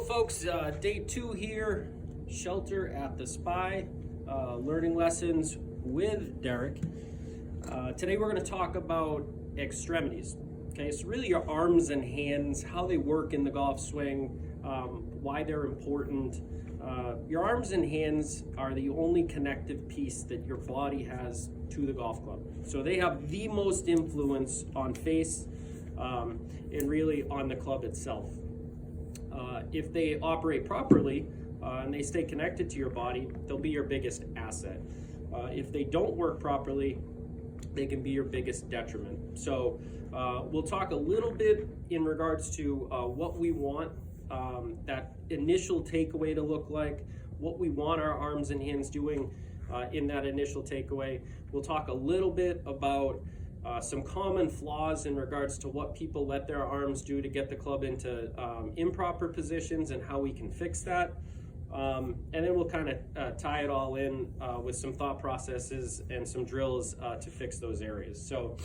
folks, day 2 here, shelter at the Spy, learning lessons with Derek. Today we're going to talk about extremities. Okay, so really your arms and hands, how they work in the golf swing, why they're important. Your arms and hands are the only connective piece that your body has to the golf club. So they have the most influence on face and really on the club itself. If they operate properly and they stay connected to your body, they'll be your biggest asset. If they don't work properly, they can be your biggest detriment. So we'll talk a little bit in regards to what we want that initial takeaway to look like, what we want our arms and hands doing in that initial takeaway. We'll talk a little bit about some common flaws in regards to what people let their arms do to get the club into improper positions and how we can fix that. And then we'll kind of tie it all in with some thought processes and some drills to fix those areas. So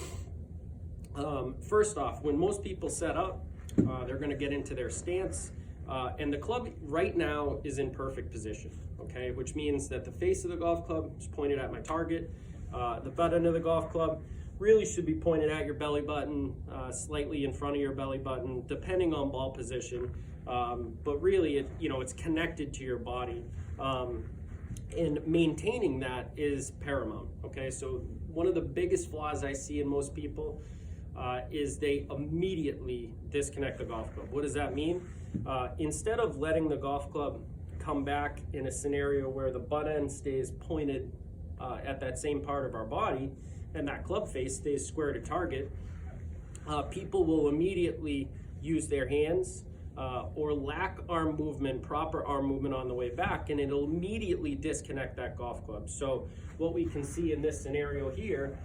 first off, when most people set up, they're going to get into their stance, and the club right now is in perfect position, okay? Which means that the face of the golf club is pointed at my target. The butt end of the golf club really should be pointed at your belly button, slightly in front of your belly button, depending on ball position. But really, it's connected to your body. And maintaining that is paramount, okay? So one of the biggest flaws I see in most people is they immediately disconnect the golf club. What does that mean? Instead of letting the golf club come back in a scenario where the butt end stays pointed at that same part of our body, and that club face stays square to target, people will immediately use their hands or lack arm movement, proper arm movement on the way back, and it'll immediately disconnect that golf club. So what we can see in this scenario here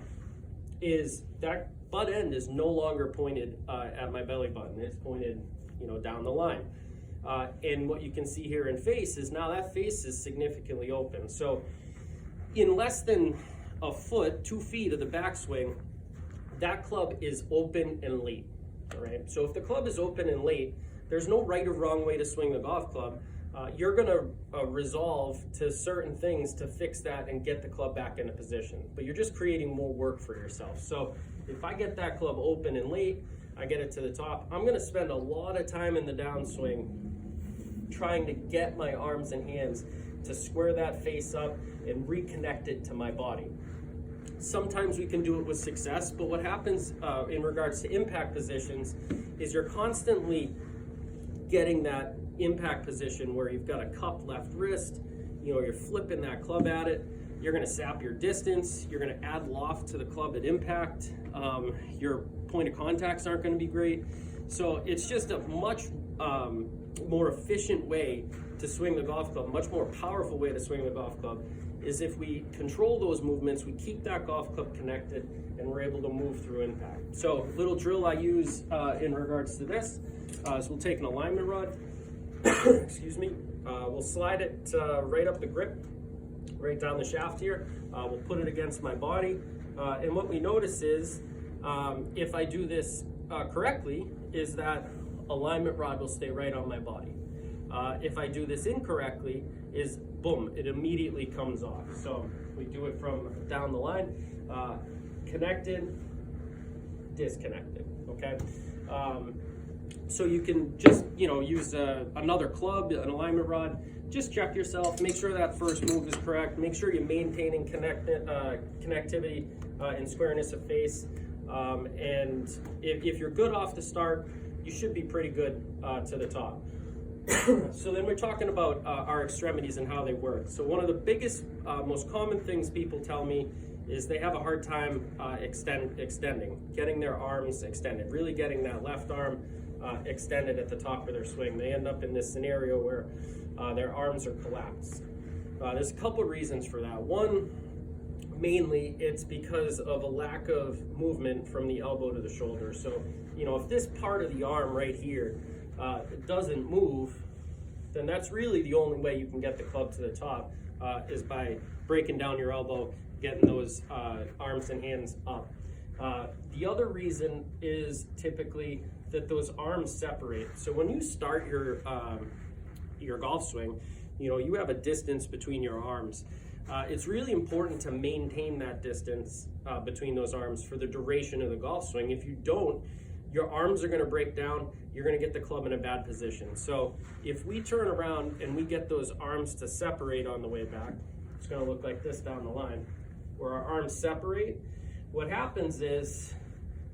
is that butt end is no longer pointed at my belly button. It's pointed, down the line. And what you can see here in face is now that face is significantly open. So in less than a foot, 2 feet of the backswing, that club is open and late, all right? So if the club is open and late, there's no right or wrong way to swing the golf club. You're gonna resolve to certain things to fix that and get the club back into position, but you're just creating more work for yourself. So if I get that club open and late, I get it to the top, I'm gonna spend a lot of time in the downswing trying to get my arms and hands to square that face up and reconnect it to my body. Sometimes we can do it with success, but what happens in regards to impact positions is you're constantly getting that impact position where you've got a cupped left wrist, you're flipping that club at it, you're gonna sap your distance, you're gonna add loft to the club at impact, your point of contacts aren't gonna be great. So it's just a much more efficient way to swing the golf club, much more powerful way to swing the golf club, is if we control those movements, we keep that golf club connected, and we're able to move through impact. So little drill I use in regards to this is we'll take an alignment rod, excuse me, we'll slide it right up the grip, right down the shaft here. We'll put it against my body, and what we notice is if I do this correctly, is that alignment rod will stay right on my body. If I do this incorrectly, is boom, it immediately comes off. So we do it from down the line, connected, disconnected, okay? So you can just, use another club, an alignment rod, just check yourself, make sure that first move is correct, make sure you're maintaining connectivity and squareness of face, and if you're good off the start, you should be pretty good to the top. So then we're talking about our extremities and how they work. So one of the biggest, most common things people tell me is they have a hard time extending, getting their arms extended, really getting that left arm extended at the top of their swing. They end up in this scenario where their arms are collapsed. There's a couple reasons for that. One, mainly it's because of a lack of movement from the elbow to the shoulder. So, if this part of the arm right here doesn't move, then that's really the only way you can get the club to the top is by breaking down your elbow, getting those arms and hands up. The other reason is typically that those arms separate. So when you start your your golf swing, you know, you have a distance between your arms. It's really important to maintain that distance between those arms for the duration of the golf swing. If you don't, your arms are going to break down. You're going to get the club in a bad position. So if we turn around and we get those arms to separate on the way back, it's going to look like this down the line, where our arms separate. What happens is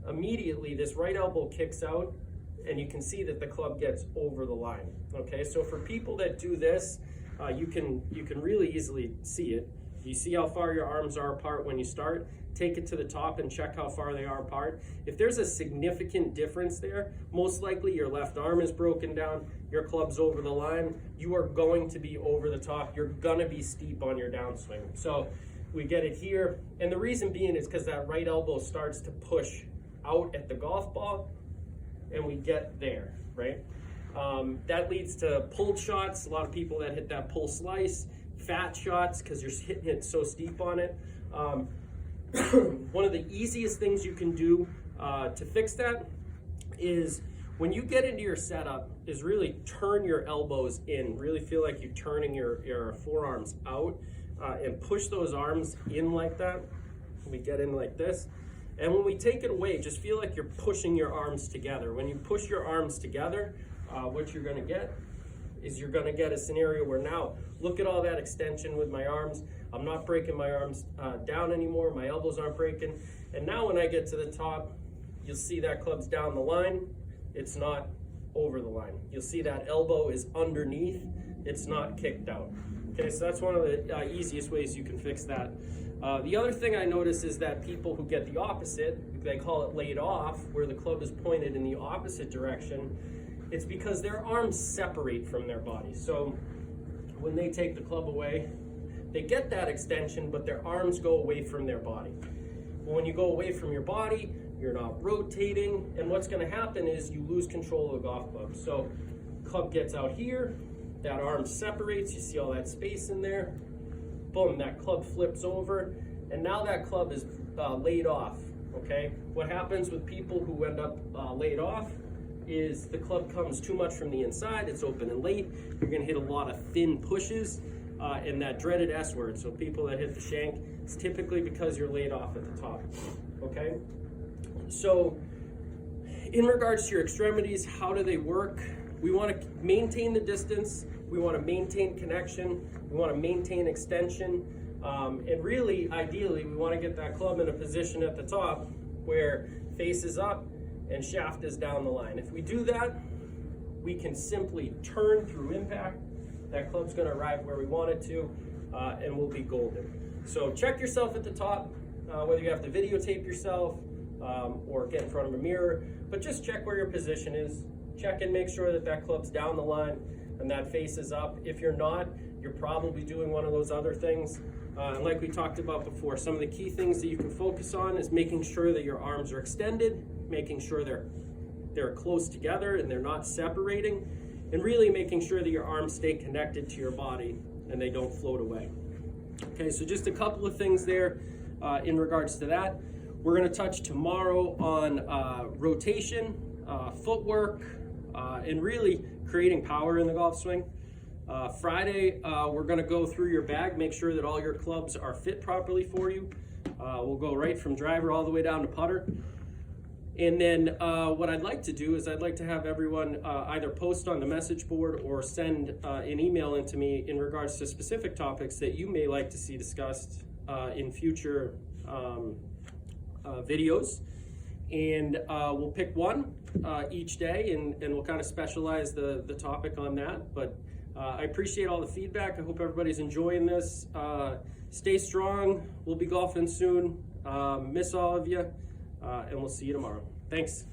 immediately this right elbow kicks out, and you can see that the club gets over the line. Okay, so for people that do this, you can really easily see it. You see how far your arms are apart when you start. Take it to the top and check how far they are apart. If there's a significant difference there, most likely your left arm is broken down, your club's over the line, you are going to be over the top, you're gonna be steep on your downswing. So we get it here, and the reason being is because that right elbow starts to push out at the golf ball, and we get there, right? That leads to pulled shots. A lot of people that hit that pull slice, fat shots, because you're hitting it so steep on it. One of the easiest things you can do to fix that is when you get into your setup is really turn your elbows in. Really feel like you're turning your forearms out and push those arms in like that. We get in like this. And when we take it away, just feel like you're pushing your arms together. When you push your arms together, what you're gonna get is you're gonna get a scenario where now, look at all that extension with my arms. I'm not breaking my arms down anymore. My elbows aren't breaking. And now when I get to the top, you'll see that club's down the line. It's not over the line. You'll see that elbow is underneath. It's not kicked out. Okay, so that's one of the easiest ways you can fix that. The other thing I notice is that people who get the opposite, they call it laid off, where the club is pointed in the opposite direction. It's because their arms separate from their body. So when they take the club away, they get that extension, but their arms go away from their body. When you go away from your body, you're not rotating, and what's gonna happen is you lose control of the golf club. So club gets out here, that arm separates, you see all that space in there, boom, that club flips over, and now that club is laid off, okay? What happens with people who end up laid off is the club comes too much from the inside, it's open and late, you're gonna hit a lot of thin pushes, and that dreaded S word. So people that hit the shank, it's typically because you're laid off at the top, okay? So in regards to your extremities, how do they work? We wanna maintain the distance, we wanna maintain connection, we wanna maintain extension, and really, ideally, we wanna get that club in a position at the top where face is up and shaft is down the line. If we do that, we can simply turn through impact. That club's gonna arrive where we want it to, and we'll be golden. So check yourself at the top, whether you have to videotape yourself or get in front of a mirror, but just check where your position is. Check and make sure that that club's down the line and that face is up. If you're not, you're probably doing one of those other things. And like we talked about before, some of the key things that you can focus on is making sure that your arms are extended, making sure they're close together and they're not separating, and really making sure that your arms stay connected to your body and they don't float away. Okay, so just a couple of things there in regards to that. We're gonna touch tomorrow on rotation, footwork, and really creating power in the golf swing. Friday, we're gonna go through your bag, make sure that all your clubs are fit properly for you. We'll go right from driver all the way down to putter. And then what I'd like to do is I'd like to have everyone either post on the message board or send an email into me in regards to specific topics that you may like to see discussed in future videos. And we'll pick one each day and we'll kind of specialize the topic on that. But I appreciate all the feedback. I hope everybody's enjoying this. Stay strong. We'll be golfing soon. Miss all of you. And we'll see you tomorrow. Thanks.